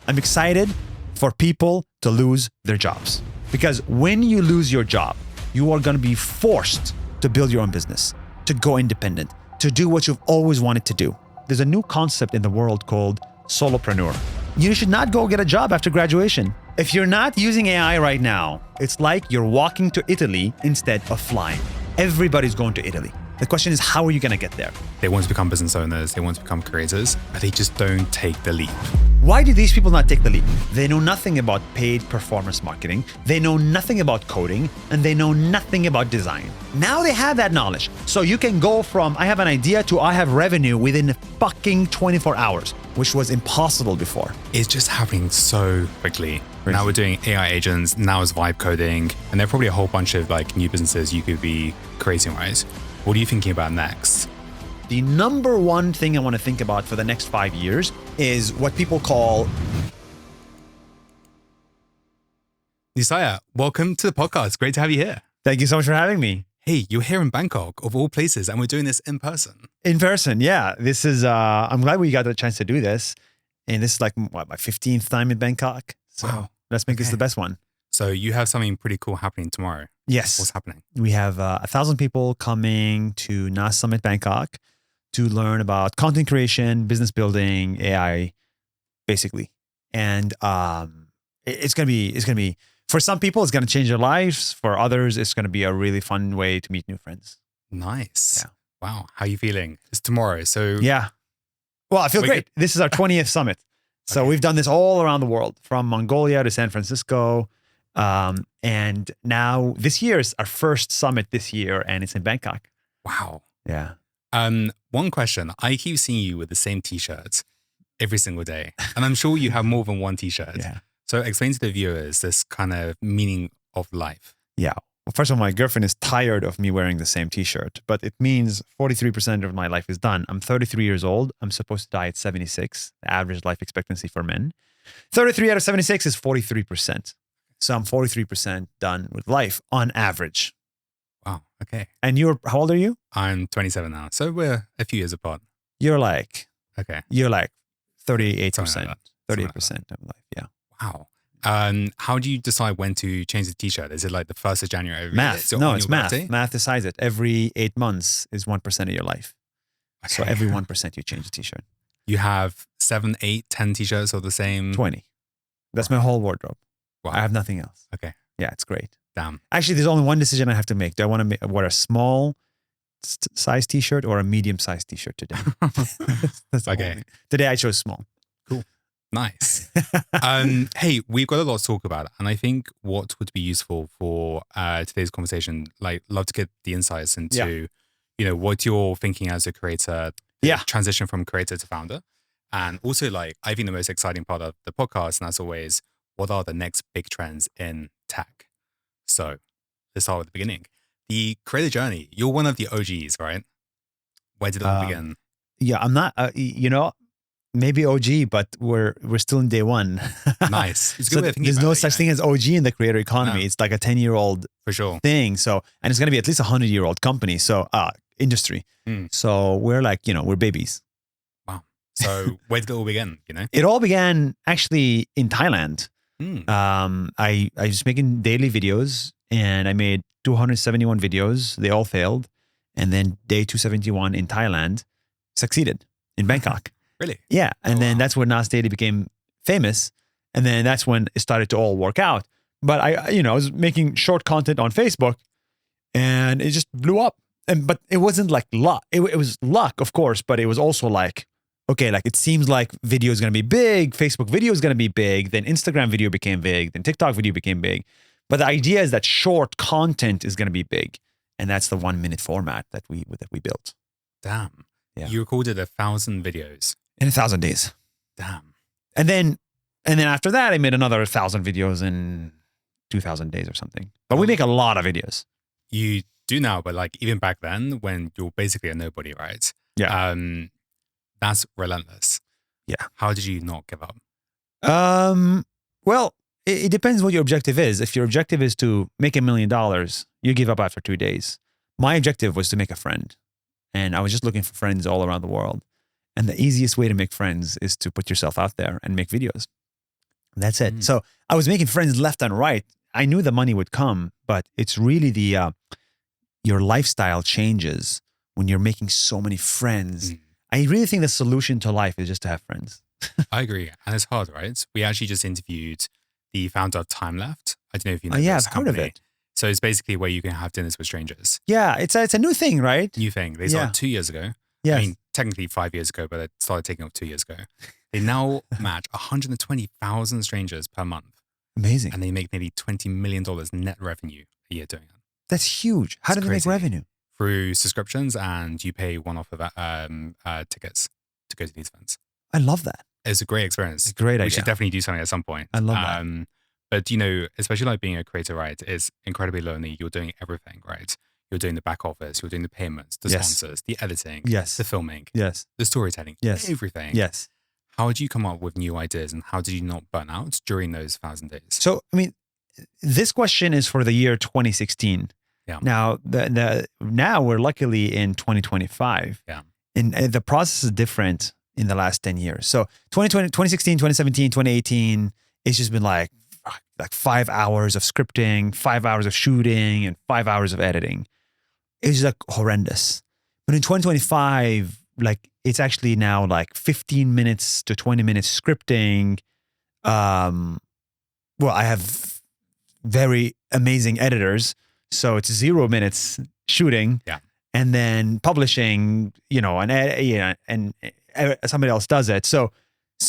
I'm excited for people to lose their jobs. Because when you lose your job, you are going to be forced to build your own business, to go independent, to do what you've always wanted to do. There's a new concept in the world called solopreneur. You should not go get a job after graduation. If you're not using AI right now, it's like you're walking to Italy instead of flying. Everybody's going to Italy. The question is, how are you going to get there? They want to become business owners, they want to become creators, but they just don't take the leap. Why do these people not take the leap? They know nothing about paid performance marketing. They know nothing about coding, and they know nothing about design. Now they have that knowledge. So you can go from I have an idea to I have revenue within fucking 24 hours, which was impossible before. It's just happening so quickly. Now we're doing AI agents, now it's vibe coding, and there are probably a whole bunch of like new businesses you could be creating, right? What are you thinking about next? The number one thing I want to think about for the next 5 years is what people call... Nuseir, welcome to the podcast. Great to have you here. Thank you so much for having me. Hey, you're here in Bangkok, of all places, and we're doing this in person. In person, yeah. This is, I'm glad we got the chance to do this. And this is like, what, my 15th time in Bangkok. So Wow. let's make this the best one. So you have something pretty cool happening tomorrow. Yes. What's happening? We have 1,000 people coming to Nas Summit Bangkok to learn about content creation, business building, AI, basically. And it's gonna be for some people it's gonna change their lives. For others, it's gonna be a really fun way to meet new friends. Nice. Yeah. Wow. How are you feeling? It's tomorrow, so Yeah. Well, I feel great. This is our 20th summit. So Okay. we've done this all around the world, from Mongolia to San Francisco. And now this year is our first summit this year, and it's in Bangkok. wow. Yeah. One question. I keep seeing you with the same t-shirt every single day, and I'm sure you have more than one t-shirt. Yeah. So explain to the viewers this kind of meaning of life. Yeah. Well, first of all, my girlfriend is tired of me wearing the same t-shirt, but it means 43% of my life is done. I'm 33 years old. I'm supposed to die at 76, the average life expectancy for men. 33 out of 76 is 43%. So I'm 43% done with life on average. Wow. Okay. And how old are you? I'm 27 now, so we're a few years apart. You're like Okay. 38%, Something like that. 38% of life. Yeah. Wow. How do you decide when to change the t-shirt? Is it like the 1st of January every year? Math. So No, on it's your math. birthday? Math decides it. Every 8 months is 1% of your life. So Okay. every 1% you change the t-shirt. You have 7, 8, 10 t-shirts of the same. 20. That's my whole wardrobe. Wow. I have nothing else. Okay. Yeah, it's great. Damn. Actually, there's only one decision I have to make. Do I want to wear a small size t-shirt or a medium size t-shirt today? That's the whole Okay. thing. Today I chose small. Nice. Hey, we've got a lot to talk about, and I think what would be useful for today's conversation, like, love to get the insights into, what you're thinking as a creator, the Yeah. transition from creator to founder, and also, like, I think the most exciting part of the podcast, and as always, what are the next big trends in tech? So let's start with the beginning. The creator journey. You're one of the OGs, right? Where did it all begin? Yeah, I'm not, maybe OG, but we're still in day one. Nice. It's a So good way of thinking there's about no it, such thing as OG in the creator economy. No. It's like a 10-year-old for sure. thing. So, and it's going to be at least a 100-year-old company. So, industry. Mm. So we're like, we're babies. Wow. So where did it all begin? It all began actually in Thailand. Mm. I was making daily videos, and I made 271 videos. They all failed. And then day 271 in Thailand succeeded in Bangkok. Really? Yeah. And Oh, then wow. that's where Nas Daily became famous. And then that's when it started to all work out. But I was making short content on Facebook, and it just blew up. But it wasn't like luck. It was luck, of course, but it was also like, okay, like it seems like video is going to be big. Facebook video is going to be big. Then Instagram video became big. Then TikTok video became big. But the idea is that short content is going to be big. And that's the 1-minute format that we built Damn. Yeah. You recorded 1,000 videos. in 1,000 days. Damn. And then after that, I made another 1,000 videos in 2,000 days or something. But we make a lot of videos. You do now, but like even back then when you're basically a nobody, right? Yeah. That's relentless. Yeah. How did you not give up? Well, it depends what your objective is. If your objective is to make $1 million, you give up after 2 days. My objective was to make a friend. And I was just looking for friends all around the world. And the easiest way to make friends is to put yourself out there and make videos. That's it. So I was making friends left and right. I knew the money would come, but it's really your lifestyle changes when you're making so many friends. I really think the solution to life is just to have friends. I agree. And it's hard, right? We actually just interviewed the founder of Time Left. I don't know if you know Yeah, this I've heard of company. it. So it's basically where you can have dinners with strangers. Yeah, it's a new thing, right? New thing. They started 2 years ago. Yes. I mean, technically 5 years ago, but it started taking off 2 years ago. They now match 120,000 strangers per month. Amazing. And they make nearly $20 million net revenue a year doing it. That's huge. How do they make revenue? Through subscriptions, and you pay one-off tickets to go to these events. I love that. It's a great experience. It's a great idea. We should definitely do something at some point. I love that. But, you know, especially like being a creator, right? It's incredibly lonely. You're doing everything, right? You're doing the back office. You're doing the payments, the sponsors, the editing, the filming, the storytelling, everything. Yes. How did you come up with new ideas, and how did you not burn out during those 1,000 days? So, I mean, this question is for the year 2016. Yeah. Now, now we're luckily in 2025. Yeah. And the process is different in the last 10 years. So 2020, 2016, 2017, 2018, it's just been like 5 hours of scripting, 5 hours of shooting, and 5 hours of editing. It's like horrendous. But in 2025, like it's actually now like 15 minutes to 20 minutes scripting. Well, I have very amazing editors. So it's 0 minutes shooting, and then publishing, and somebody else does it. So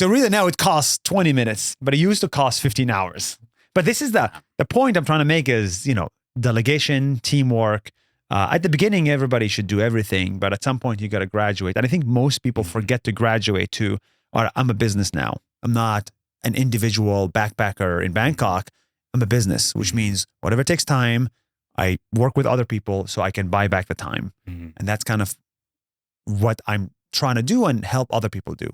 really now it costs 20 minutes, but it used to cost 15 hours. But this is the point I'm trying to make is, delegation, teamwork. At the beginning, everybody should do everything, but at some point you got to graduate. And I think most people forget to graduate to, all right, I'm a business now. I'm not an individual backpacker in Bangkok. I'm a business, which means whatever takes time, I work with other people so I can buy back the time. And that's kind of what I'm trying to do and help other people do.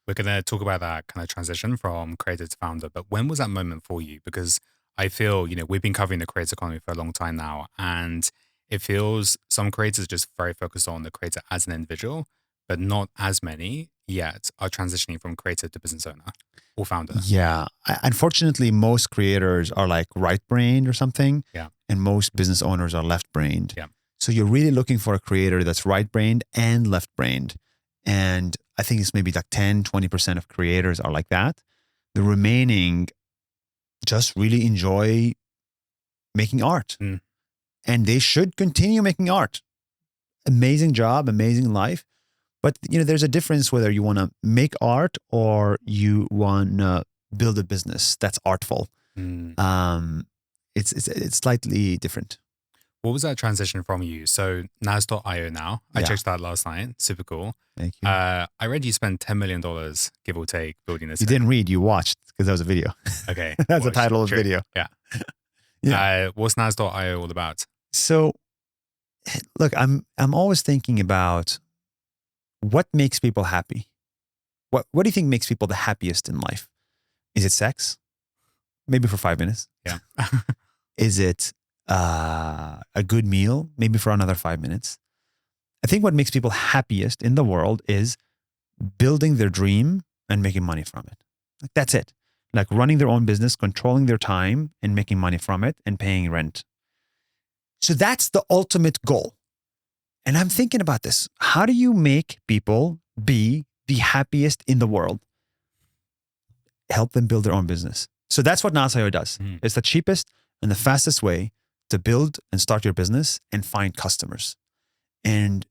We're going to talk about that kind of transition from creator to founder. But when was that moment for you? Because I feel, we've been covering the creator economy for a long time now. And it feels some creators are just very focused on the creator as an individual, but not as many yet are transitioning from creator to business owner or founder. Yeah. Unfortunately, most creators are like right-brained or something. Yeah. And most business owners are left-brained. Yeah. So you're really looking for a creator that's right-brained and left-brained. And I think it's maybe like 10, 20% of creators are like that. The remaining just really enjoy making art. And they should continue making art. Amazing job, amazing life. But, there's a difference whether you want to make art or you want to build a business that's artful. It's slightly different. What was that transition from you? So Nas.io now, I checked that last night. Super cool. Thank you. I read you spent $10 million, give or take, building this. You didn't read, you watched, because that was a video. Okay. That's the title of the video. Yeah. What's Nas.io all about? So, look, I'm always thinking about what makes people happy. What do you think makes people the happiest in life? Is it sex? Maybe for 5 minutes. Yeah. Is it a good meal? Maybe for another 5 minutes. I think what makes people happiest in the world is building their dream and making money from it. Like, that's it. Like running their own business, controlling their time and making money from it and paying rent. So that's the ultimate goal. And I'm thinking about this. How do you make people be the happiest in the world? Help them build their own business. So that's what Nuseir does. It's the cheapest and the fastest way to build and start your business and find customers. And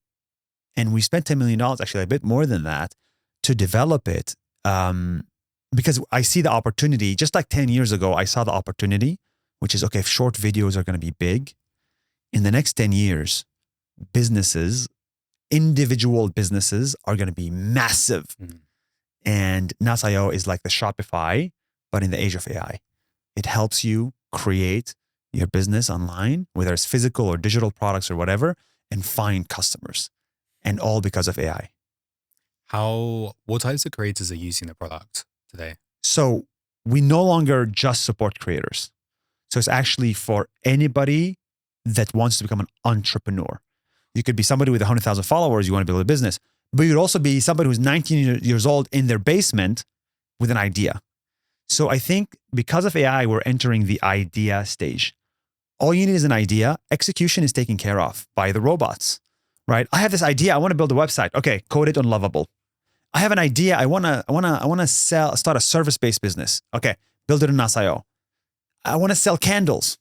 we spent $10 million, actually a bit more than that, to develop it because I see the opportunity. Just like 10 years ago, I saw the opportunity, which is, okay, if short videos are going to be big, in the next 10 years, individual businesses are going to be massive. And Nas.io is like the Shopify, but in the age of AI. It helps you create your business online, whether it's physical or digital products or whatever, and find customers. And all because of AI. What types of creators are using the product today? So we no longer just support creators. So it's actually for anybody that wants to become an entrepreneur. You could be somebody with 100,000 followers, you want to build a business, but you'd also be somebody who's 19 years old in their basement with an idea. So I think because of AI, we're entering the idea stage. All you need is an idea. Execution is taken care of by the robots, right? I have this idea. I want to build a website. Okay, code it on Lovable. I have an idea. I wanna start a service-based business. Okay, build it on Nas.io. I want to sell candles.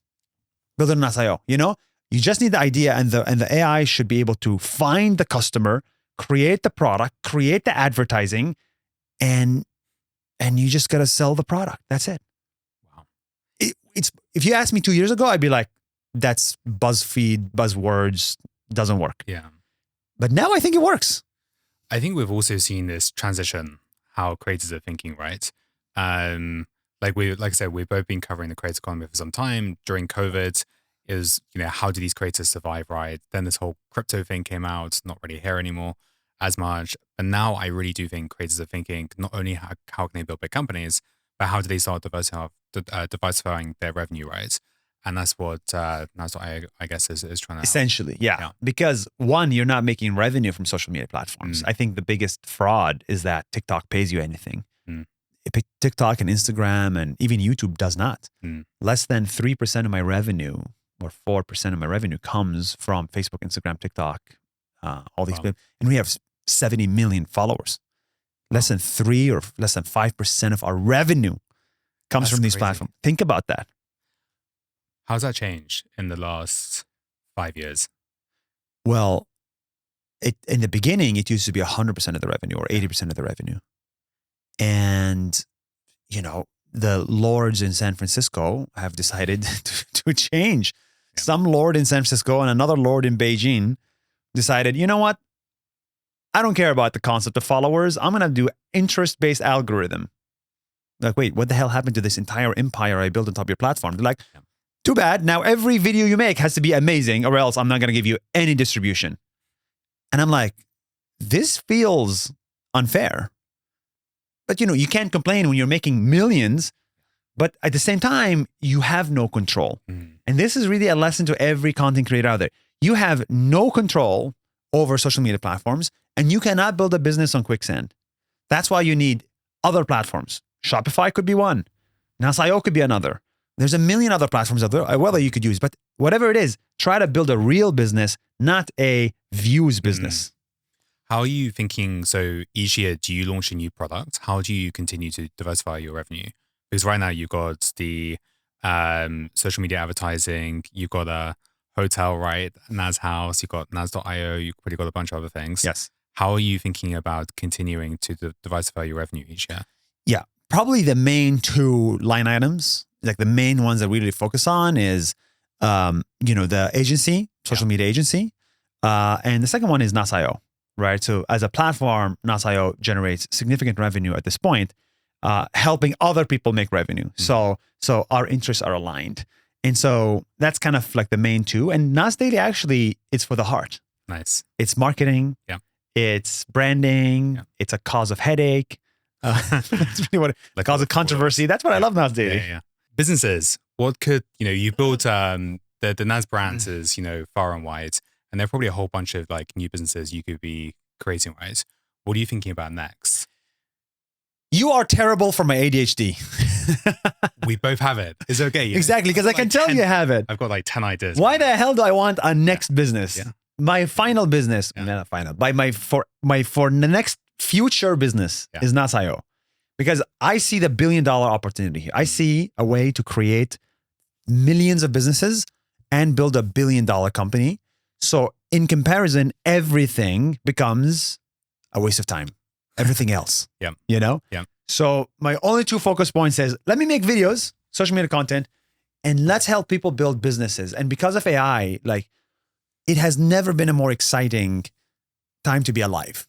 Build it on Nas.io. You know, you just need the idea, and the AI should be able to find the customer, create the product, create the advertising, and you just gotta sell the product. That's it. Wow. It's if you asked me 2 years ago, I'd be like, that's BuzzFeed, buzzwords, doesn't work. Yeah. But now I think it works. I think we've also seen this transition, how creators are thinking, right? Like I said, we've both been covering the creator economy for some time. During COVID, is how do these creators survive, right? Then this whole crypto thing came out, not really here anymore as much. But now I really do think creators are thinking not only how can they build big companies, but how do they start diversifying their revenue, right? And that's what I guess is trying to essentially, yeah. Because one, you're not making revenue from social media platforms. I think the biggest fraud is that TikTok pays you anything. TikTok and Instagram and even YouTube does not. Less than 3% of my revenue or 4% of my revenue comes from Facebook, Instagram, TikTok, all these. And we have 70 million followers. Less than 3 or less than 5% of our revenue comes from these platforms. Think about that. How's that changed in the last 5 years? Well, in the beginning, it used to be 100% of the revenue or 80% of the revenue. And, the lords in San Francisco have decided to change. Yeah. Some lord in San Francisco and another lord in Beijing decided, you know what? I don't care about the concept of followers. I'm going to do interest-based algorithm. Like, wait, what the hell happened to this entire empire I built on top of your platform? They're like, too bad. Now every video you make has to be amazing or else I'm not going to give you any distribution. And I'm like, this feels unfair. But, you can't complain when you're making millions, but at the same time, you have no control. And this is really a lesson to every content creator out there. You have no control over social media platforms and you cannot build a business on quicksand. That's why you need other platforms. Shopify could be one. Nas.io could be another. There's a million other platforms out there, whether you could use, but whatever it is, try to build a real business, not a views business. How are you thinking? So each year, do you launch a new product? How do you continue to diversify your revenue? Because right now you've got the social media advertising, you've got a hotel, right? Nas House, you've got Nas.io, you've probably got a bunch of other things. Yes. How are you thinking about continuing to diversify your revenue each year? Yeah, probably the main 2 line items, like the main ones that we really focus on is, the agency, social media agency. And the second one is Nas.io, right? So as a platform, Nas.io generates significant revenue at this point, helping other people make revenue. So our interests are aligned. And so that's kind of like the main 2. And Nas Daily actually, it's for the heart. Nice. It's marketing. Yeah. It's branding. Yeah. It's a cause of headache. That's really what like cause of controversy. That's what I love Nas Daily. Yeah. Businesses, what could, you built the Nas brands is, far and wide, and there are probably a whole bunch of like new businesses you could be creating, right? What are you thinking about next? You are terrible for my ADHD. We both have it. It's okay. Exactly, because I can tell you have it. I've got like 10 ideas. Why the hell do I want a next business? Yeah. My final business, not final, for the next future business is Nas.io. Because I see the $1 billion opportunity here. I see a way to create millions of businesses and build a $1 billion company. So in comparison, everything becomes a waste of time. Everything else. Yeah. So my only 2 focus points is let me make videos, social media content, and let's help people build businesses. And because of AI, like it has never been a more exciting time to be alive.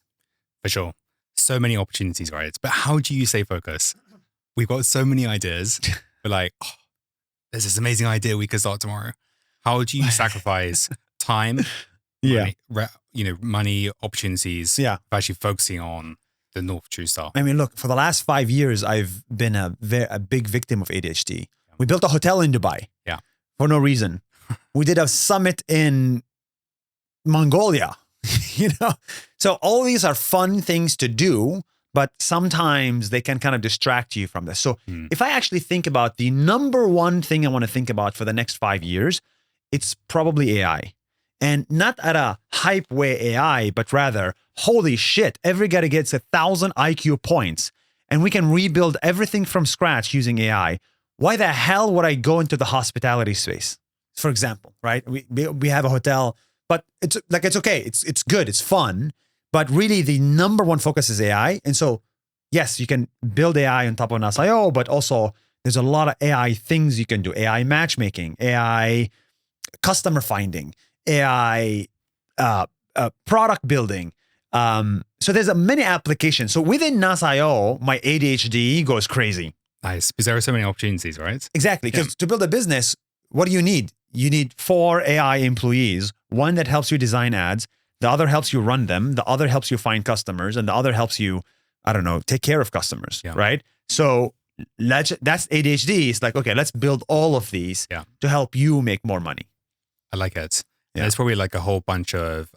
For sure. So many opportunities, right? But how do you stay focused? We've got so many ideas. We're like, there's this amazing idea we could start tomorrow. How do you sacrifice time, money, opportunities, for actually focusing on the North True stuff? I mean, look, for the last 5 years, I've been a big victim of ADHD. We built a hotel in Dubai. Yeah. For no reason. We did a summit in Mongolia. So all these are fun things to do, but sometimes they can kind of distract you from this. So Hmm. if I actually think about the number one thing I want to think about for the next 5 years, it's probably AI. And not at a hype way AI, but rather, holy shit, every guy gets 1,000 IQ points and we can rebuild everything from scratch using AI. Why the hell would I go into the hospitality space? For example, right? We have a hotel, but it's okay. It's good. It's fun. But really the number one focus is AI. And so, yes, you can build AI on top of Nas.io, but also there's a lot of AI things you can do. AI matchmaking, AI customer finding, AI product building. So there's many applications. So within Nas.io, my ADHD goes crazy. Nice. Because there are so many opportunities, right? Exactly. Because to build a business, what do you need? You need 4 AI employees, one that helps you design ads, the other helps you run them, the other helps you find customers, and the other helps you, I don't know, take care of customers, right? So that's ADHD. It's like, okay, let's build all of these to help you make more money. I like it. Yeah. There's probably like a whole bunch of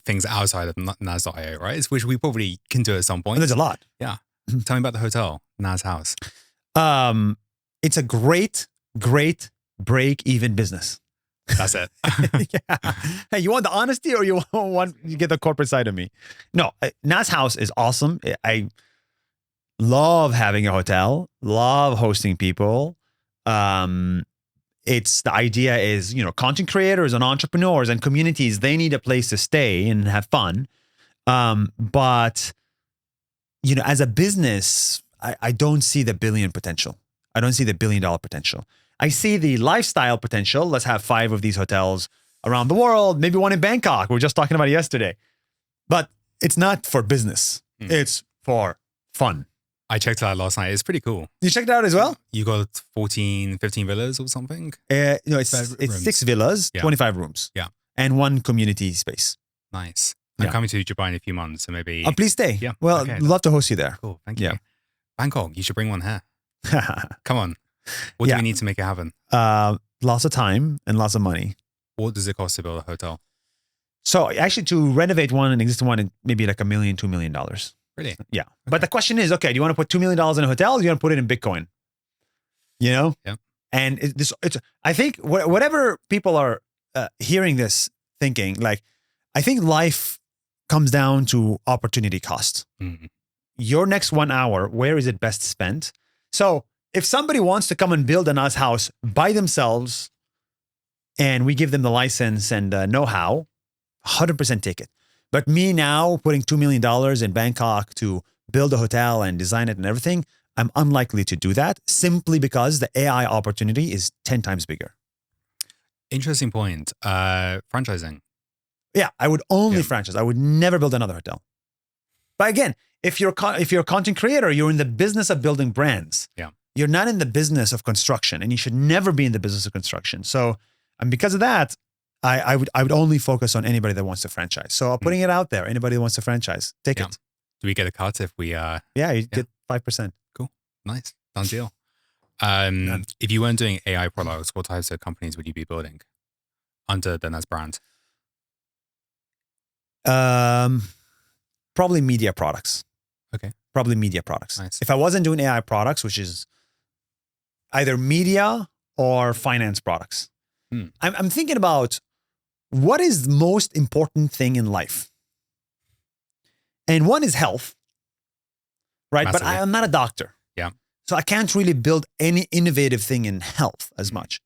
things outside of Nas.io, right? Which we probably can do at some point. And there's a lot. Yeah. Tell me about the hotel, Nas House. It's a great break-even business. That's it. Yeah. Hey, you want the honesty or you get the corporate side of me? No, Nas House is awesome. I love having a hotel, love hosting people. It's the idea is, content creators and entrepreneurs and communities, they need a place to stay and have fun. But, as a business, I don't see the billion potential. I don't see the $1 billion potential. I see the lifestyle potential. Let's have 5 of these hotels around the world, maybe one in Bangkok. We were just talking about it yesterday. But it's not for business. It's for fun. I checked it out last night. It's pretty cool. You checked it out as well? You got 14, 15 villas or something? No, it's 6 villas, 25 rooms. Yeah. And 1 community space. Nice. I'm coming to Dubai in a few months, so maybe... Oh, please stay. Yeah. Well, okay. love to host you there. Cool. Thank you. Bangkok, you should bring one here. Come on. What do we need to make it happen? Lots of time and lots of money. What does it cost to build a hotel? So actually to renovate an existing one, maybe like $1 million, $2 million. Really? Yeah. Okay. But the question is, okay, do you want to put $2 million in a hotel or do you want to put it in Bitcoin? Yeah. And I think whatever people are hearing this thinking, like, I think life comes down to opportunity cost. Mm-hmm. Your next 1 hour, where is it best spent? So if somebody wants to come and build a Nas house by themselves and we give them the license and know-how, 100% take it. But me now putting $2 million in Bangkok to build a hotel and design it and everything, I'm unlikely to do that simply because the AI opportunity is 10 times bigger. Interesting point. Franchising. Yeah, I would only franchise. I would never build another hotel. But again, if you're a content creator, you're in the business of building brands. Yeah. You're not in the business of construction, and you should never be in the business of construction. So, and because of that, I would only focus on anybody that wants to franchise. So I'm putting it out there. Anybody that wants to franchise, take it. Do we get a cut if we Yeah, you get 5%. Cool. Nice. Done deal. If you weren't doing AI products, what types of companies would you be building under the Nas brand? Probably media products. Okay. Probably media products. Nice. If I wasn't doing AI products, which is either media or finance products, I'm thinking about what is the most important thing in life. And one is health, right? Massively. But I'm not a doctor. Yeah. So I can't really build any innovative thing in health as much.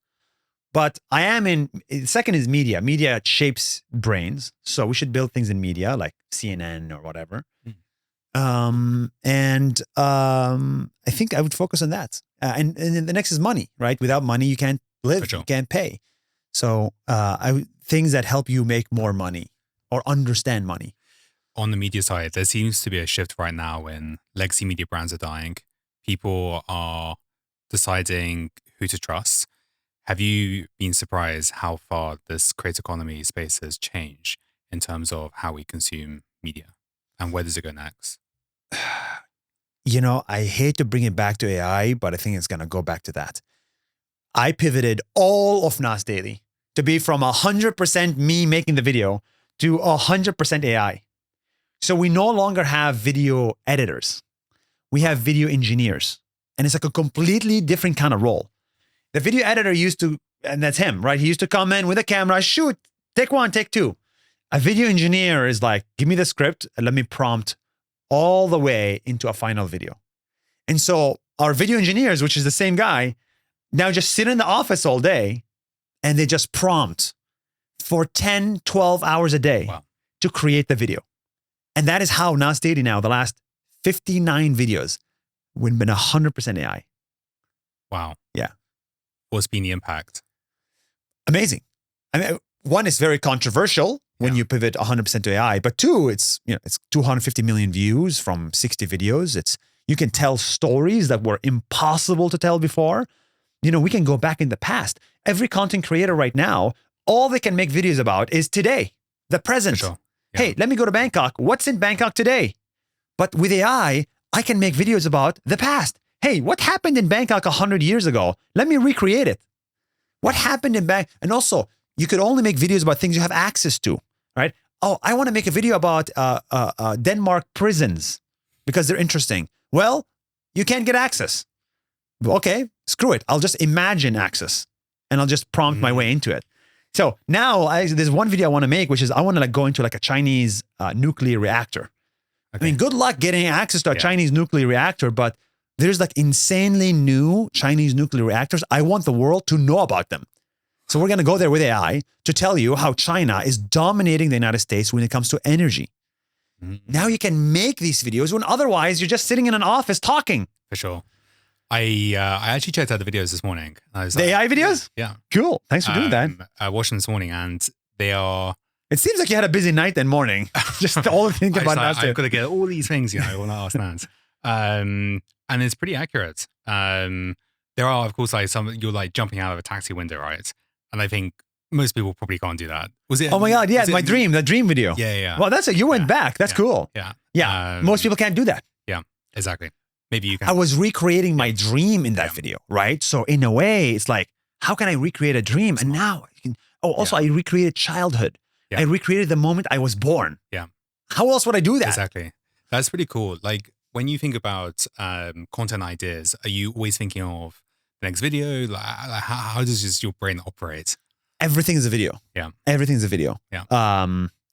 But I am second is media. Media shapes brains. So we should build things in media like CNN or whatever. I think I would focus on that. And the next is money, right? Without money, you can't live, you can't pay. So things that help you make more money or understand money. On the media side, there seems to be a shift right now when legacy media brands are dying. People are deciding who to trust. Have you been surprised how far this creator economy space has changed in terms of how we consume media? And where does it go next? I hate to bring it back to AI, but I think it's going to go back to that. I pivoted all of Nas Daily to be from 100% me making the video to 100% AI. So we no longer have video editors. we have video engineers. And it's like a completely different kind of role. The video editor used to, and that's him, right? He used to come in with a camera, shoot, take one, take two. A video engineer is like, give me the script and let me prompt all the way into a final video. And so our video engineers, which is the same guy, now just sit in the office all day and they just prompt for 10, 12 hours a day to create the video. And that is how Nas Daily now, the last 59 videos, we've been 100% AI. Wow. Yeah. What's been the impact? Amazing. I mean, one, is very controversial when you pivot 100% to AI, but two, it's 250 million views from 60 videos. You can tell stories that were impossible to tell before. We can go back in the past. Every content creator right now, all they can make videos about is today, the present. For sure. Yeah. Hey, let me go to Bangkok. What's in Bangkok today? But with AI, I can make videos about the past. Hey, what happened in Bangkok 100 years ago? Let me recreate it. What happened in Bangkok? And also, you could only make videos about things you have access to, right? Oh, I want to make a video about Denmark prisons because they're interesting. Well, you can't get access. Okay, screw it. I'll just imagine access and I'll just prompt my way into it. So now there's one video I want to make, which is I want to go into like a Chinese nuclear reactor. Okay. I mean, good luck getting access to a Chinese nuclear reactor, but there's like insanely new Chinese nuclear reactors. I want the world to know about them. So we're going to go there with AI to tell you how China is dominating the United States when it comes to energy. Now you can make these videos when otherwise you're just sitting in an office talking. For sure. I actually checked out the videos this morning. The AI videos? Yeah. Cool. Thanks for doing that. I watched them this morning and they are... It seems like you had a busy night and morning. Just all the thinking about that. I've got to get all these things, when I ask Nans. And it's pretty accurate. There are, of course, like you're like jumping out of a taxi window, right? And I think most people probably can't do that. Was it? Oh my God, yeah, the dream video. Yeah. Well, that's it. You went back. That's cool. Yeah. Most people can't do that. Yeah, exactly. Maybe you can. I was recreating my dream in that video, right? So in a way, it's like, how can I recreate a dream? And now I can. Oh, also, I recreated childhood. I recreated the moment I was born. Yeah. How else would I do that? Exactly. That's pretty cool. Like when you think about content ideas, are you always thinking of the next video? Like, how does just your brain operate? Everything is a video. Yeah. Everything's a video. Yeah.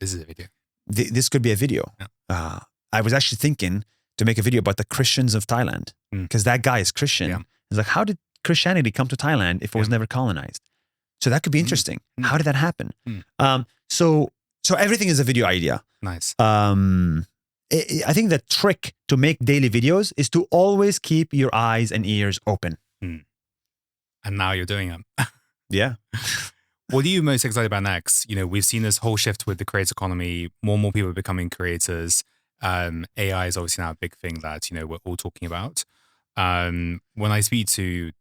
This is a video. This could be a video. Yeah. I was actually thinking to make a video about the Christians of Thailand because that guy is Christian. Yeah. He's like, how did Christianity come to Thailand if it was never colonized? So that could be interesting. How did that happen? So everything is a video idea. Nice. I think the trick to make daily videos is to always keep your eyes and ears open. And now you're doing them. Yeah. What are you most excited about next? We've seen this whole shift with the creator economy. More and more people are becoming creators. AI is obviously now a big thing that, we're all talking about. When I speak to,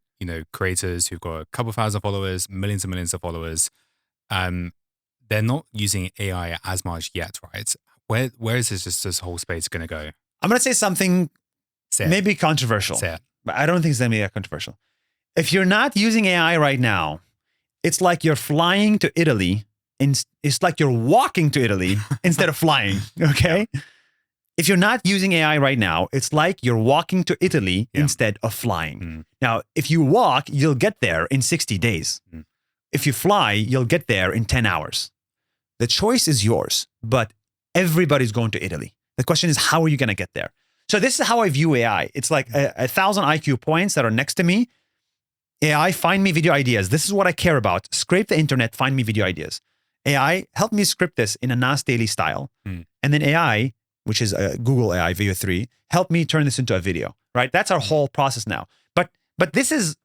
creators who've got a couple thousand followers, millions and millions of followers, they're not using AI as much yet, right? Where is this whole space going to go? I'm going to say something maybe controversial. Say it. But I don't think it's going to be that controversial. If you're not using AI right now, it's like you're flying to Italy. It's like you're walking to Italy instead of flying, okay? If you're not using AI right now, it's like you're walking to Italy instead of flying. Now, if you walk, you'll get there in 60 days. If you fly, you'll get there in 10 hours. The choice is yours, but everybody's going to Italy. The question is, how are you going to get there? So this is how I view AI. It's like 1,000 IQ points that are next to me. AI, find me video ideas. This is what I care about. Scrape the internet, find me video ideas. AI, help me script this in a Nas Daily style. And then AI, which is Google AI Video 3, help me turn this into a video, right? That's our whole process now. But this is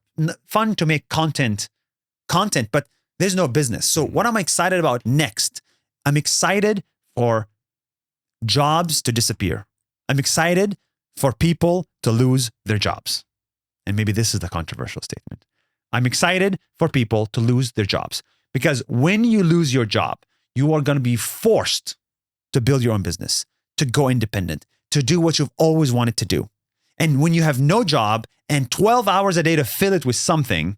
fun to make content, but there's no business. So what I'm excited about next, I'm excited for jobs to disappear. I'm excited for people to lose their jobs. And maybe this is the controversial statement. I'm excited for people to lose their jobs because when you lose your job, you are going to be forced to build your own business, to go independent, to do what you've always wanted to do. And when you have no job and 12 hours a day to fill it with something,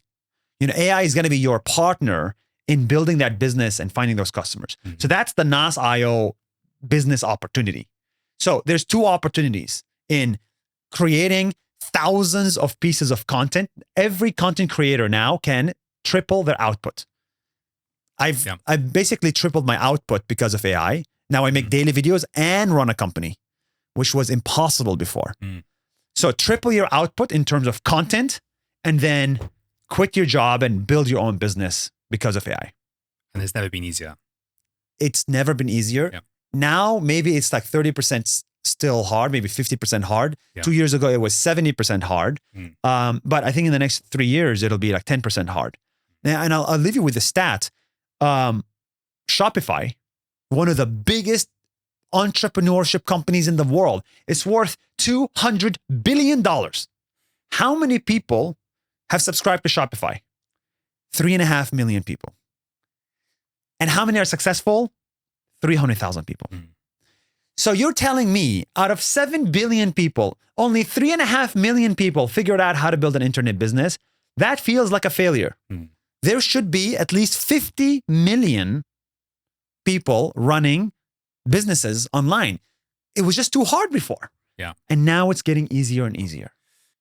AI is going to be your partner in building that business and finding those customers. So that's the Nas.io business opportunity. So there's two opportunities in creating thousands of pieces of content. Every content creator now can triple their output. I've basically tripled my output because of AI. Now I make daily videos and run a company, which was impossible before. So triple your output in terms of content, and then quit your job and build your own business because of AI. And it's never been easier. It's never been easier. Yeah. Now, maybe it's like 30% still hard, maybe 50% hard. Yeah. 2 years ago, it was 70% hard. But I think in the next 3 years, it'll be like 10% hard. And I'll leave you with the stat. Shopify, one of the biggest entrepreneurship companies in the world, is worth $200 billion. How many people have subscribed to Shopify? 3.5 million people. And how many are successful? 300,000 people. So you're telling me out of 7 billion people, only 3.5 million people figured out how to build an internet business? That feels like a failure. There should be at least 50 million people running businesses online. It was just too hard before. Yeah. And now it's getting easier and easier.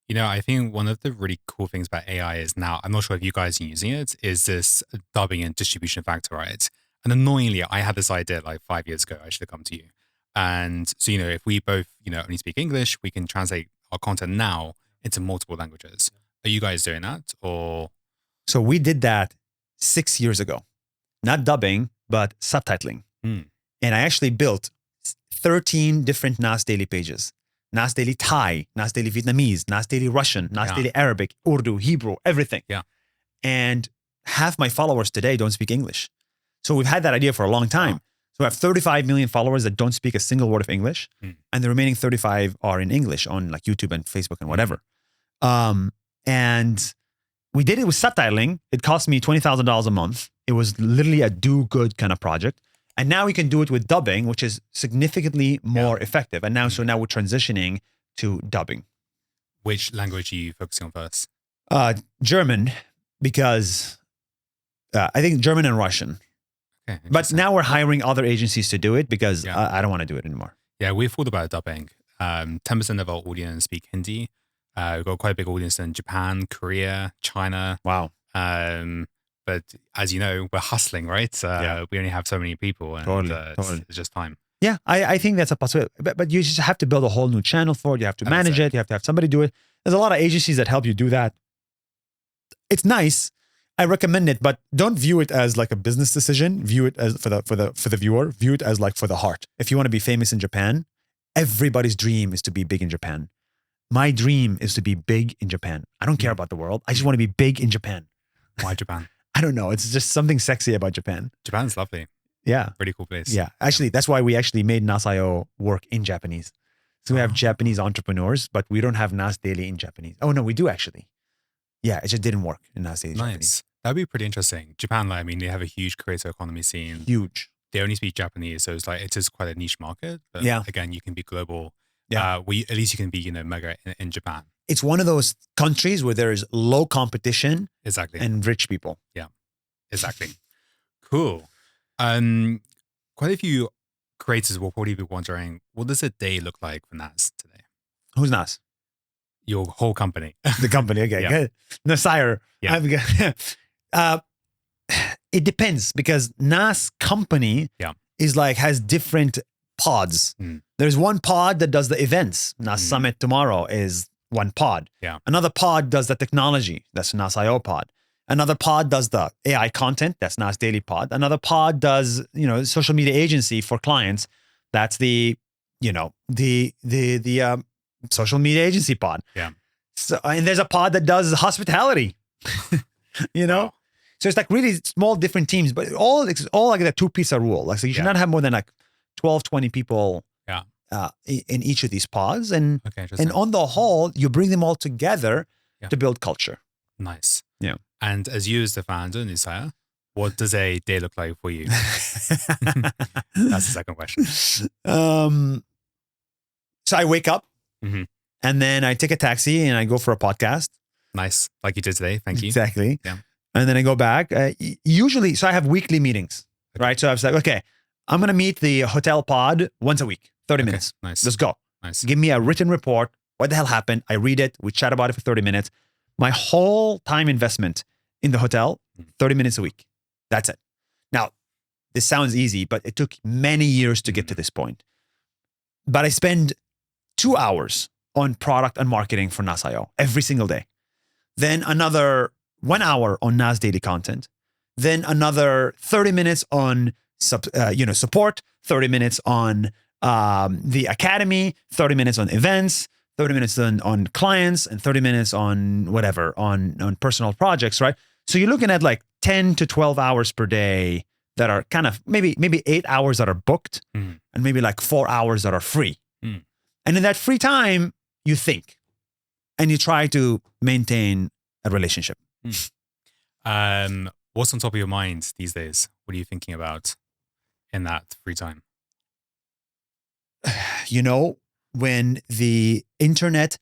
You know, I think one of the really cool things about AI is now, I'm not sure if you guys are using it, is this dubbing and distribution factor, right? And annoyingly, I had this idea like 5 years ago, I should have come to you. And so, you know, if we both, you know, only speak English, we can translate our content now into multiple languages. Are you guys doing that, or? So we did that 6 years ago. Not dubbing, but subtitling. And I actually built 13 different Nas Daily pages. Nas Daily Thai, Nas Daily Vietnamese, Nas Daily Russian, Nas Daily Arabic, Urdu, Hebrew, everything. Yeah. And half my followers today don't speak English. So we've had that idea for a long time. So I have 35 million followers that don't speak a single word of English. And the remaining 35 are in English on like YouTube and Facebook and whatever. And we did it with subtitling. It cost me $20,000 a month. It was literally a do-good kind of project. And now we can do it with dubbing, which is significantly more effective. And now, so now we're transitioning to dubbing. Which language are you focusing on first? German, because I think German and Russian. Okay, but now we're hiring other agencies to do it because I don't want to do it anymore. Yeah, we've thought about dubbing. 10% of our audience speak Hindi. We've got quite a big audience in Japan, Korea, China. Wow. But as you know, we're hustling, right? We only have so many people, and Totally. It's just time. Yeah, I think that's a possibility. But you just have to build a whole new channel for it. You have to manage it. You have to have somebody do it. There's a lot of agencies that help you do that. It's nice. I recommend it, but don't view it as like a business decision. View it as for the viewer. View it as like for the heart. If you want to be famous in Japan, everybody's dream is to be big in Japan. My dream is to be big in Japan. I don't care about the world. I just want to be big in Japan. Why Japan? I don't know. It's just something sexy about Japan. Japan's lovely. Yeah. Pretty cool place. Yeah. Actually, that's why we actually made Nas.io work in Japanese. So we have Japanese entrepreneurs, but we don't have Nas Daily in Japanese. Oh, no, we do actually. Yeah, it just didn't work in Nas Daily Japanese. Nice. That'd be pretty interesting. Japan, like, I mean, they have a huge creator economy scene. Huge. They only speak Japanese, so it's like, it is quite a niche market. But again, you can be global. Yeah. At least you can be, you know, mega in Japan. It's one of those countries where there is low competition. Exactly. And rich people. Yeah. Exactly. Cool. Quite a few creators will probably be wondering, what does a day look like for Nas today? Who's Nas? Your whole company. The company. Okay. Yeah. Good. Nuseir. Yeah. It depends because Nas company is like has different pods. There's one pod that does the events. Nas Summit tomorrow is one pod. Yeah. Another pod does the technology. That's Nas.io pod. Another pod does the AI content. That's Nas Daily pod. Another pod does, you know, social media agency for clients. That's the, you know, the social media agency pod. Yeah. So, and there's a pod that does hospitality, you know? Wow. So it's like really small different teams, but it's all like a 2-piece rule. Like, so you should not have more than like 12, 20 people in each of these pods. And on the whole, you bring them all together to build culture. Nice. Yeah. And as you as the founder, Nuseir, what does a day look like for you? That's the second question. So I wake up and then I take a taxi and I go for a podcast. Nice. Like you did today. Thank you. Exactly. Yeah. And then I go back. Usually, so I have weekly meetings, right? So I was like, okay, I'm going to meet the hotel pod once a week, 30 minutes. Nice. Let's go. Nice. Give me a written report What the hell happened? I read it. We chat about it for 30 minutes. My whole time investment in the hotel, 30 minutes a week. That's it. Now, this sounds easy, but it took many years to get to this point. But I spend 2 hours on product and marketing for Nas.io every single day. Then another 1 hour on Nas Daily content. Then another 30 minutes on support, 30 minutes on the academy, 30 minutes on events, 30 minutes on clients, and 30 minutes on whatever, on personal projects, right? So you're looking at like 10 to 12 hours per day that are kind of maybe 8 hours that are booked and maybe like 4 hours that are free. And in that free time, you think and you try to maintain a relationship. What's on top of your mind these days? What are you thinking about in that free time? When the internet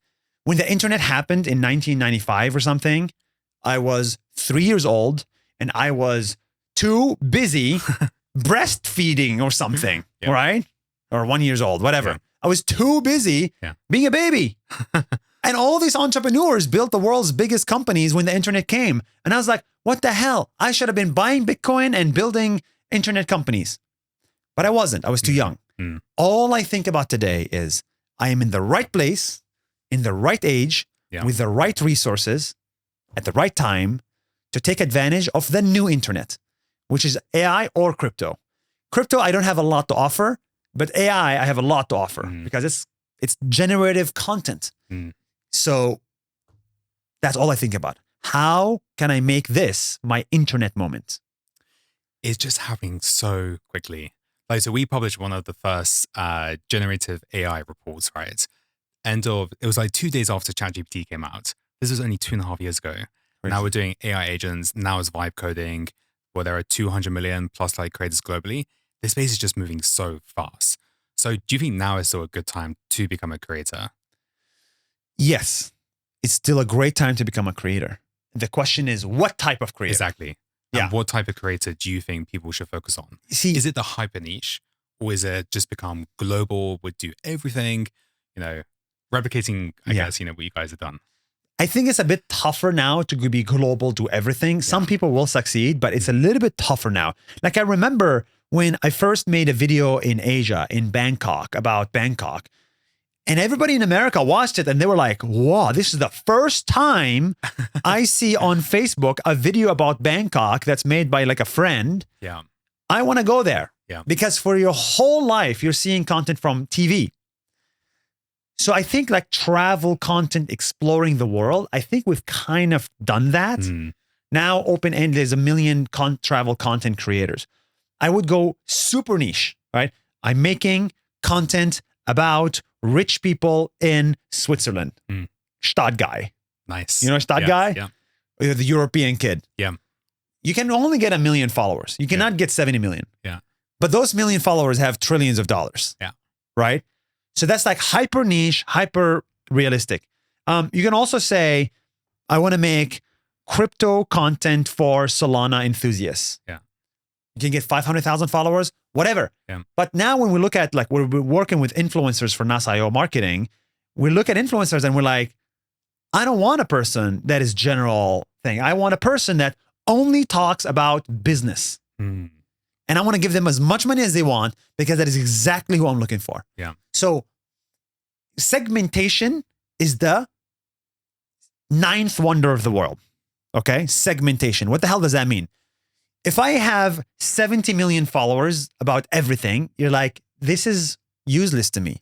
happened in 1995 or something, I was 3 years old and I was too busy breastfeeding or something, right? Or 1 year old, whatever. Yeah. I was too busy being a baby. And all these entrepreneurs built the world's biggest companies when the internet came. And I was like, what the hell? I should have been buying Bitcoin and building internet companies. But I wasn't. I was too young. All I think about today is I am in the right place, in the right age, with the right resources, at the right time to take advantage of the new internet, which is AI or crypto. Crypto, I don't have a lot to offer, but AI, I have a lot to offer because it's generative content. So that's all I think about. How can I make this my internet moment? It's just happening so quickly. So we published one of the first generative AI reports, right? It was like 2 days after ChatGPT came out. This was only 2.5 years ago. Crazy. Now we're doing AI agents. Now it's vibe coding, where there are 200 million plus like creators globally. This space is just moving so fast. So do you think now is still a good time to become a creator? Yes, it's still a great time to become a creator. The question is, what type of creator? Exactly. And what type of creator do you think people should focus on? See, is it the hyper niche, or is it just become global, would do everything, replicating, I guess, what you guys have done? I think it's a bit tougher now to be global, do everything. Some people will succeed, but it's a little bit tougher now. Like I remember when I first made a video in Asia, in Bangkok, about Bangkok, and everybody in America watched it and they were like, wow, this is the first time I see on Facebook a video about Bangkok that's made by like a friend. Yeah. I want to go there. Yeah. Because for your whole life, you're seeing content from TV. So I think like travel content, exploring the world, I think we've kind of done that. Now open-ended, there's a million travel content creators. I would go super niche, right? I'm making content about rich people in Switzerland. Stadt guy. Nice. You know Stadt guy? Yeah. The European kid. Yeah. You can only get 1 million followers. You cannot get 70 million. Yeah. But those million followers have trillions of dollars. Yeah. Right? So that's like hyper niche, hyper realistic. You can also say, I want to make crypto content for Solana enthusiasts. Yeah. You can get 500,000 followers, whatever. Yeah. But now when we look at like, we're working with influencers for Nas.io marketing, we look at influencers and we're like, I don't want a person that is general thing. I want a person that only talks about business. And I want to give them as much money as they want because that is exactly who I'm looking for. Yeah. So segmentation is the 9th wonder of the world. Okay. Segmentation. What the hell does that mean? If I have 70 million followers about everything, you're like, this is useless to me.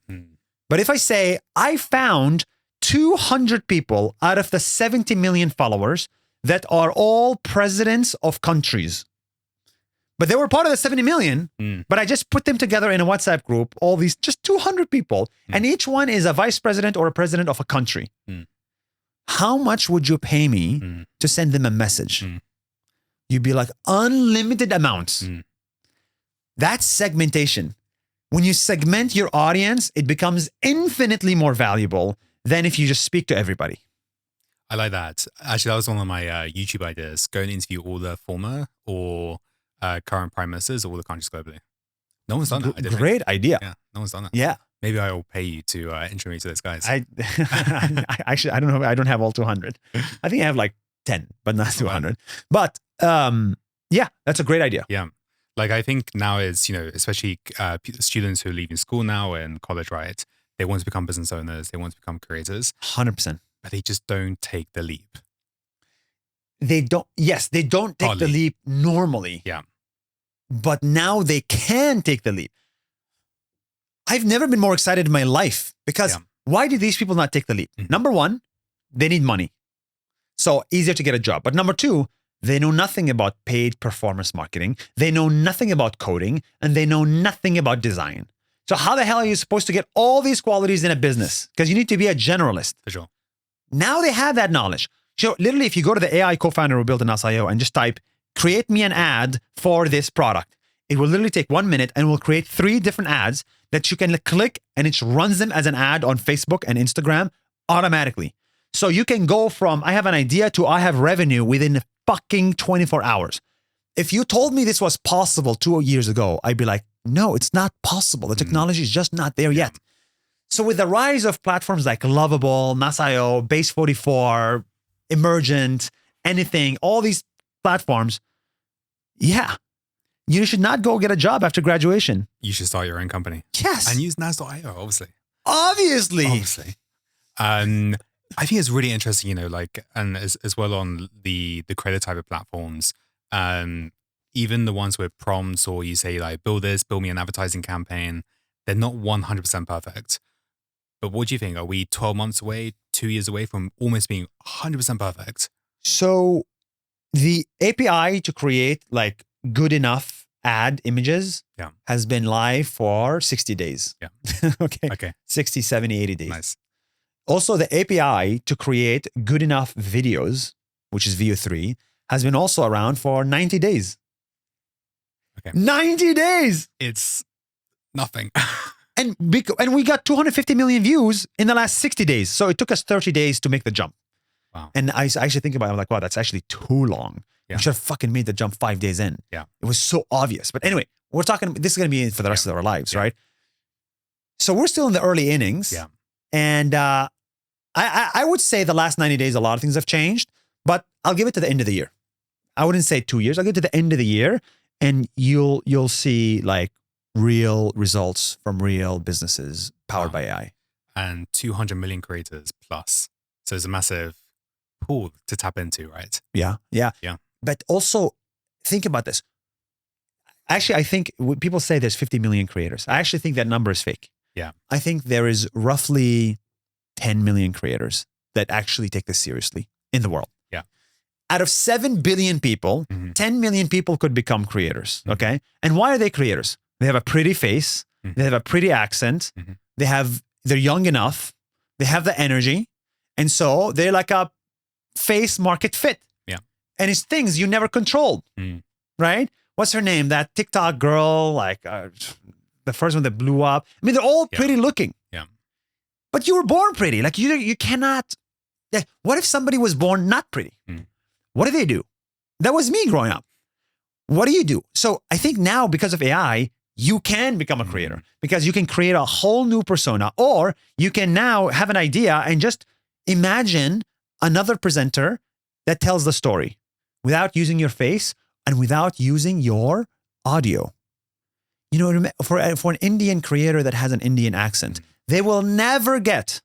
But if I say, I found 200 people out of the 70 million followers that are all presidents of countries, but they were part of the 70 million, but I just put them together in a WhatsApp group, all these, just 200 people, and each one is a vice president or a president of a country. How much would you pay me to send them a message? You'd be like, unlimited amounts. That's segmentation. When you segment your audience, it becomes infinitely more valuable than if you just speak to everybody. I like that. Actually, that was one of my YouTube ideas. Go and interview all the former or current prime ministers of all the countries globally. No one's done that. Great idea. Yeah, no one's done that. Yeah. Maybe I will pay you to intro me to those guys. I actually, I don't know. I don't have all 200. I think I have like 10, but not 200. But yeah, that's a great idea. Yeah. Like I think now is, especially students who are leaving school now and college, right? They want to become business owners. They want to become creators. 100%. But they just don't take the leap. They don't take the leap normally. Yeah. But now they can take the leap. I've never been more excited in my life because why do these people not take the leap? Mm-hmm. Number one, they need money. So easier to get a job. But number two, they know nothing about paid performance marketing. They know nothing about coding and they know nothing about design. So how the hell are you supposed to get all these qualities in a business? Because you need to be a generalist. For sure. Now they have that knowledge. So literally, if you go to the AI co-founder who built an Nas.io and just type, create me an ad for this product, it will literally take 1 minute and will create 3 different ads that you can click and it runs them as an ad on Facebook and Instagram automatically. So you can go from, I have an idea to I have revenue within fucking 24 hours. If you told me this was possible 2 years ago, I'd be like, no, it's not possible. The technology is just not there yet. So with the rise of platforms like Lovable, Nas.io, Base 44, Emergent, anything, all these platforms, yeah, you should not go get a job after graduation. You should start your own company. Yes. And use Nas.io, obviously. Obviously. I think it's really interesting, and as well on the creator type of platforms, even the ones with prompts or you say like, build me an advertising campaign, they're not 100% perfect. But what do you think? Are we 12 months away, 2 years away from almost being 100% perfect? So the API to create like good enough ad images has been live for 60 days. Yeah. Okay. 60, 70, 80 days. Nice. Also, the API to create good enough videos, which is VO3, has been also around for 90 days. Okay. 90 days! It's nothing. And we got 250 million views in the last 60 days. So it took us 30 days to make the jump. Wow. And I actually think about it, I'm like, wow, that's actually too long. Yeah. We should have fucking made the jump 5 days in. Yeah. It was so obvious. But anyway, this is going to be for the rest of our lives, right? So we're still in the early innings. Yeah. And I would say the last 90 days, a lot of things have changed, but I'll give it to the end of the year. I wouldn't say 2 years. I'll give it to the end of the year and you'll see like real results from real businesses powered by AI. And 200 million creators plus. So it's a massive pool to tap into, right? Yeah. But also think about this. Actually, I think when people say there's 50 million creators, I actually think that number is fake. Yeah. I think there is roughly 10 million creators that actually take this seriously in the world. Yeah. Out of 7 billion people, 10 million people could become creators. Okay. And why are they creators? They have a pretty face. They have a pretty accent. They're young enough. They have the energy. And so they're like a face market fit. Yeah. And it's things you never controlled. Right? What's her name? That TikTok girl, like the first one that blew up. I mean, they're all pretty looking. Yeah. But you were born pretty. Like you cannot. What if somebody was born not pretty? What do they do? That was me growing up. What do you do? So I think now because of AI, you can become a creator because you can create a whole new persona, or you can now have an idea and just imagine another presenter that tells the story without using your face and without using your audio. You know, for an Indian creator that has an Indian accent, they will never get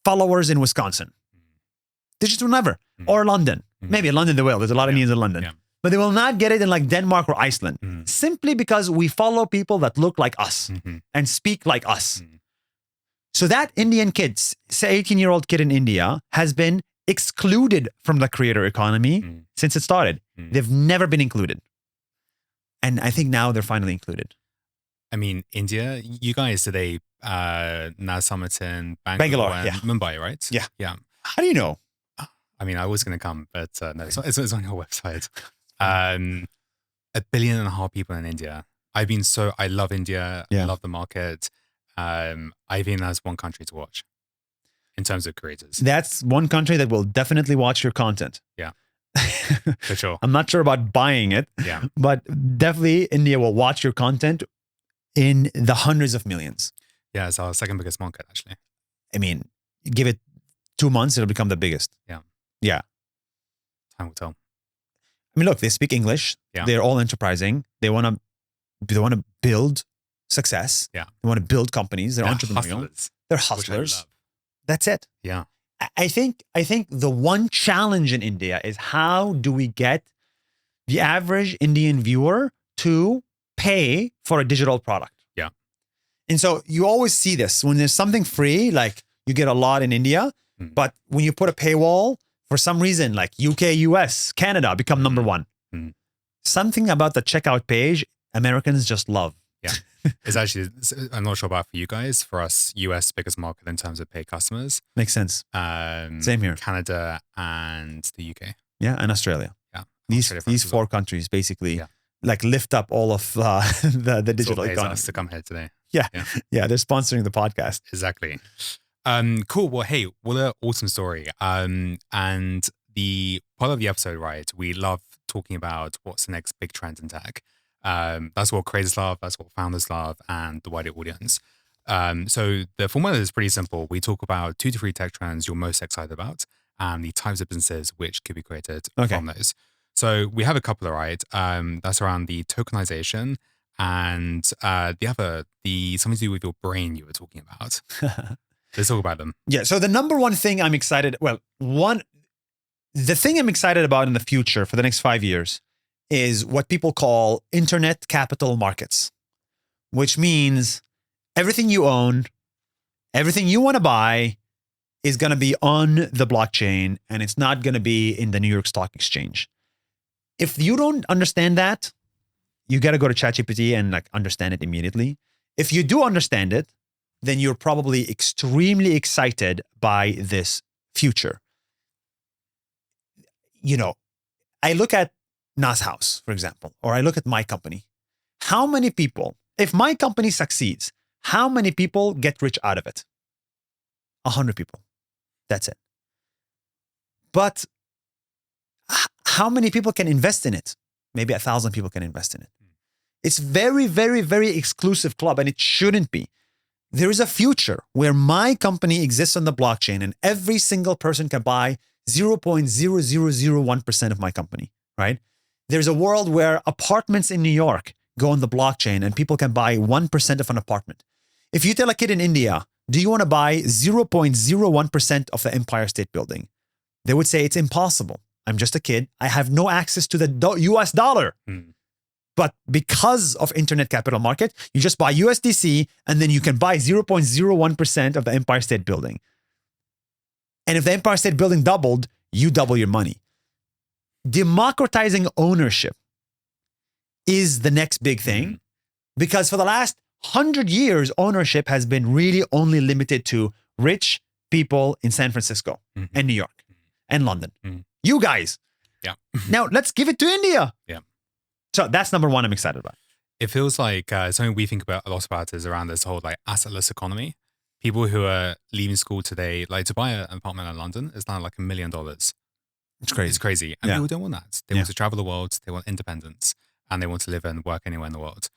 followers in Wisconsin. They just will never. Or London. Maybe in London they will. There's a lot of Indians in London. Yeah. But they will not get it in like Denmark or Iceland. Simply because we follow people that look like us and speak like us. So that Indian kid, say 18-year-old kid in India, has been excluded from the creator economy since it started. They've never been included. And I think now they're finally included. I mean, India, you guys today, Nas Summit in Bangalore and Mumbai, right? Yeah. Yeah. How do you know? I mean, I was going to come, but no, it's on your website. 1.5 billion people in India. I love India. I love the market. I think that's one country to watch in terms of creators. That's one country that will definitely watch your content. Yeah, for sure. I'm not sure about buying it. Yeah, but definitely India will watch your content in the hundreds of millions. Yeah, it's our second biggest market, actually. I mean, give it 2 months, it'll become the biggest. Yeah. Yeah. Time will tell. I mean, look, they speak English. Yeah. They're all enterprising. They want to build success. Yeah. They want to build companies. They're entrepreneurial. Hustlers. They're Which I hustlers. love. That's it. Yeah. I think the one challenge in India is how do we get the average Indian viewer to pay for a digital product? Yeah. And so you always see this when there's something free, like you get a lot in India, but when you put a paywall, for some reason, like UK, US, Canada become number one. Something about the checkout page, Americans just love. Yeah. It's actually, I'm not sure about for you guys. For us, US biggest market in terms of paid customers. Makes sense. Same here. Canada and the UK. Yeah, and Australia. Yeah. These four countries basically like lift up all of the digital economy. Us to come here today. Yeah. They're sponsoring the podcast. Exactly. Cool. Well, hey, what an awesome story. And the part of the episode, right? We love talking about what's the next big trend in tech. That's what creators love. That's what founders love, and the wider audience. So the format is pretty simple. We talk about 2 to 3 tech trends you're most excited about, and the types of businesses which could be created from those. So we have a couple, right? That's around the tokenization and the something to do with your brain you were talking about. Let's talk about them. Yeah. So the number one thing I'm excited, the thing I'm excited about in the future for the next 5 years is what people call internet capital markets, which means everything you own, everything you want to buy is going to be on the blockchain, and it's not going to be in the New York Stock Exchange. If you don't understand that, you got to go to ChatGPT and like understand it immediately. If you do understand it, then you're probably extremely excited by this future. You know, I look at Nas House, for example, or I look at my company. How many people, if my company succeeds, how many people get rich out of it? 100 people. That's it. But how many people can invest in it? Maybe 1,000 people can invest in it. It's very, very, very exclusive club, and it shouldn't be. There is a future where my company exists on the blockchain and every single person can buy 0.0001% of my company, right? There's a world where apartments in New York go on the blockchain and people can buy 1% of an apartment. If you tell a kid in India, do you want to buy 0.01% of the Empire State Building? They would say it's impossible. I'm just a kid. I have no access to the US dollar. But because of internet capital market, you just buy USDC and then you can buy 0.01% of the Empire State Building. And if the Empire State Building doubled, you double your money. Democratizing ownership is the next big thing, because for the last 100 years, ownership has been really only limited to rich people in San Francisco and New York and London. You guys. Yeah. Now let's give it to India. Yeah. So that's number one I'm excited about. It feels like something we think about a lot about is around this whole like assetless economy. People who are leaving school today, like to buy an apartment in London is now like $1 million. It's crazy. It's crazy. And people don't want that. They want to travel the world. They want independence, and they want to live and work anywhere in the world.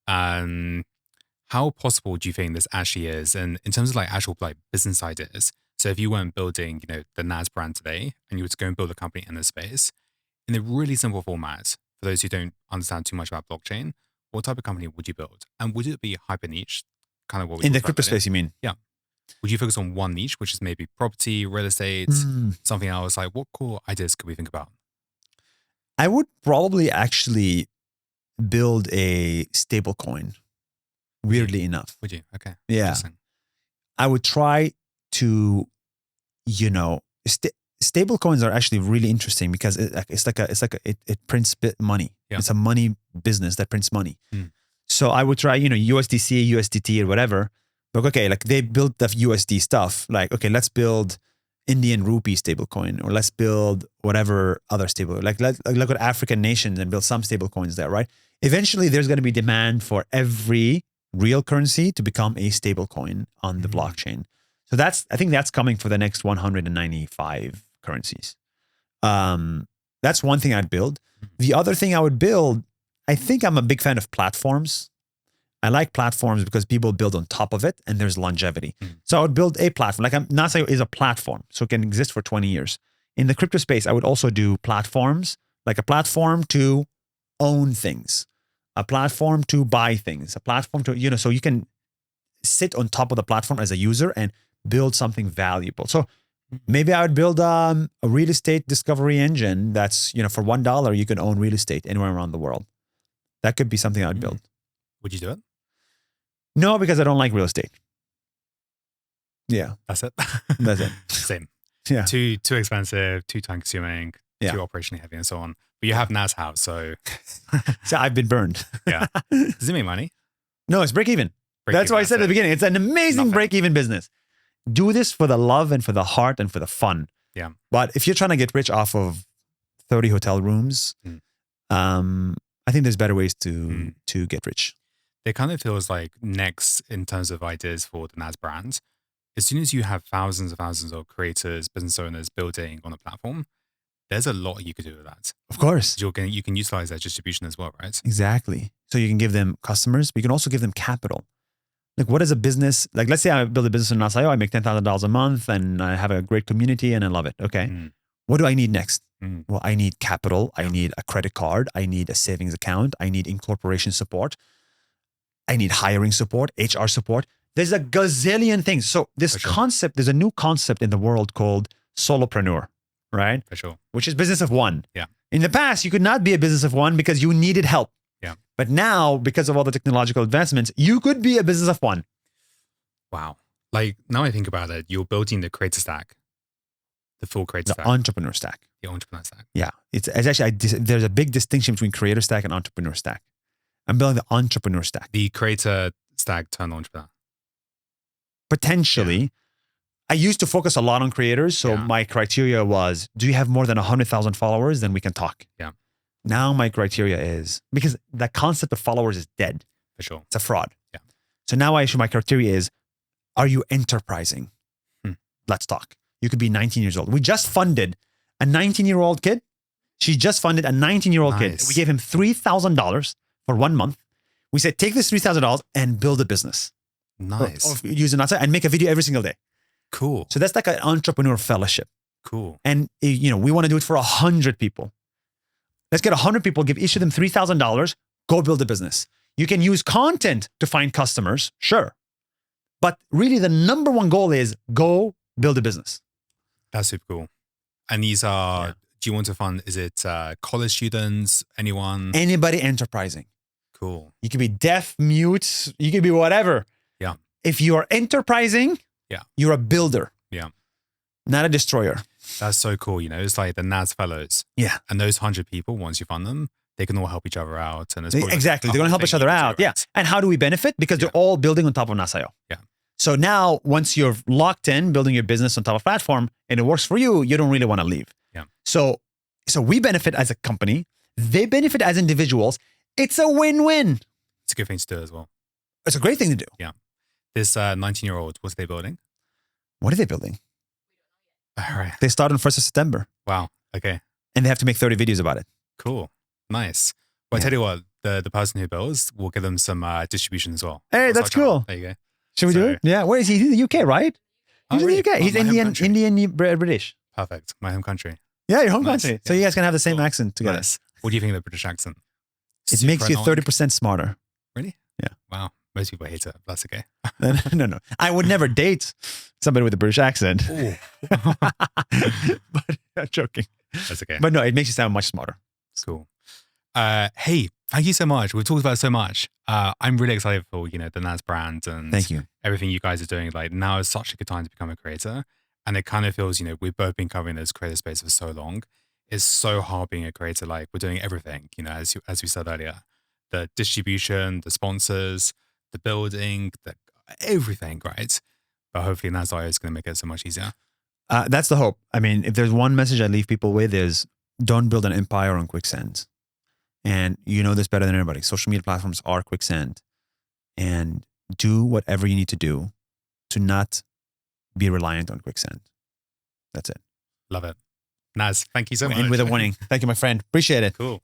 How possible do you think this actually is? And in terms of like actual like business ideas, so if you weren't building, the Nas brand today and you were to go and build a company in this space, in a really simple format, for those who don't understand too much about blockchain, what type of company would you build? And would it be hyper niche? Kind of what we in the crypto space, you mean? Yeah. Would you focus on one niche, which is maybe property, real estate, something else? Like what cool ideas could we think about? I would probably actually build a stable coin. Weirdly enough. Would you? Okay. Yeah. I would try to, stable coins are actually really interesting because it prints money. Yeah. It's a money business that prints money. So I would try, USDC, USDT or whatever. But okay, like they built the USD stuff. Like, okay, let's build Indian rupee stablecoin, or let's build whatever other stable. Like let's look at African nations and build some stable coins there, right? Eventually, there's going to be demand for every real currency to become a stable coin on the blockchain. So I think that's coming for the next 195 currencies. That's one thing I'd build. The other thing I would build, I think I'm a big fan of platforms. I like platforms because people build on top of it and there's longevity. So I would build a platform. Like Nas.io is a platform, so it can exist for 20 years. In the crypto space, I would also do platforms, like a platform to own things, a platform to buy things, a platform to, so you can sit on top of the platform as a user and build something valuable. So maybe I would build a real estate discovery engine that's, for $1, you can own real estate anywhere around the world. That could be something I would build. Would you do it? No, because I don't like real estate. Yeah. That's it? That's it. Same. Yeah. Too expensive, too time consuming, Yeah. too operationally heavy and so on. But you have Nas House, so. So I've been burned. Yeah. Does it make money? No, it's break even. That's why I said at the beginning, it's an amazing break even business. Do this for the love and for the heart and for the fun. Yeah. But if you're trying to get rich off of 30 hotel rooms, I think there's better ways to get rich. It kind of feels like next in terms of ideas for the Nas brand, as soon as you have thousands and thousands of creators, business owners building on a platform, there's a lot you could do with that. Of course. You can utilize that distribution as well, right? Exactly. So you can give them customers, but you can also give them capital. Like what is a business? Like let's say I build a business in Nas.io, I make $10,000 a month and I have a great community and I love it. Okay. What do I need next? Well, I need capital. I need a credit card. I need a savings account. I need incorporation support. I need hiring support, HR support. There's a gazillion things. So this concept, there's a new concept in the world called solopreneur, right? For sure. Which is business of one. Yeah. In the past, you could not be a business of one because you needed help. Yeah. But now, because of all the technological advancements, you could be a business of one. Wow. Like now I think about it, you're building the creator stack, the full creator stack. The entrepreneur stack. The entrepreneur stack. Yeah. It's actually, there's a big distinction between creator stack and entrepreneur stack. I'm building the entrepreneur stack. The creator stack turned entrepreneur. Potentially. Yeah. I used to focus a lot on creators. So my criteria was, do you have more than 100,000 followers? Then we can talk. Yeah. Now my criteria is, because the concept of followers is dead. For sure. It's a fraud. Yeah. So now my criteria is, are you enterprising? Let's talk. You could be 19 years old. We just funded a 19-year-old kid. She just funded a 19-year-old kid. We gave him $3,000 for 1 month. We said, take this $3,000 and build a business. Nice. Or use an outside and make a video every single day. Cool. So that's like an entrepreneur fellowship. Cool. And we want to do it for 100 people. Let's get 100 people, give each of them $3,000, go build a business. You can use content to find customers, sure. But really the number one goal is go build a business. That's super cool. And these are, do you want to fund, is it college students, anyone? Anybody enterprising. Cool. You can be deaf, mute, you can be whatever. Yeah. If you are enterprising, you're a builder. Yeah. Not a destroyer. That's so cool. It's like the Nas Fellows. Yeah. And those 100 people, once you fund them, they can all help each other out. And exactly. They're going to help each other out. Yeah. And how do we benefit? Because they're all building on top of Nas.io. Yeah. So now, once you're locked in, building your business on top of platform, and it works for you, you don't really want to leave. Yeah. So we benefit as a company. They benefit as individuals. It's a win-win. It's a good thing to do as well. It's a great thing to do. Yeah. This 19-year-old, what's they building? What are they building? All right. They start on 1st of September. Wow. Okay. And they have to make 30 videos about it. Cool. Nice. Well, I tell you what, the person who builds, we'll give them some distribution as well. Hey, that's cool. There you go. Should we do it? Yeah. Where is he? He's in the UK, right? He's in the UK. He's Indian British. Perfect. My home country. Yeah, your home country. So you guys can have the same accent together. Nice. What do you think of the British accent? It makes you 30% smarter. Really? Yeah. Wow. Most people hate it. That's okay. No. I would never date somebody with a British accent. But I'm joking. That's okay. But no, it makes you sound much smarter. Cool. Hey, thank you so much. We've talked about so much. I'm really excited for, the Nas brand and thank you. Everything you guys are doing. Like now is such a good time to become a creator. And it kind of feels, we've both been covering this creator space for so long. It's so hard being a creator. Like we're doing everything, as we said earlier, the distribution, the sponsors, the building, everything, right? But hopefully Nas.io is going to make it so much easier. That's the hope. I mean, if there's one message I leave people with is don't build an empire on quicksand. And you know this better than anybody. Social media platforms are quicksand. And do whatever you need to do to not be reliant on quicksand. That's it. Love it. Nas, thank you so much. End with a warning. Thank you, my friend. Appreciate it. Cool.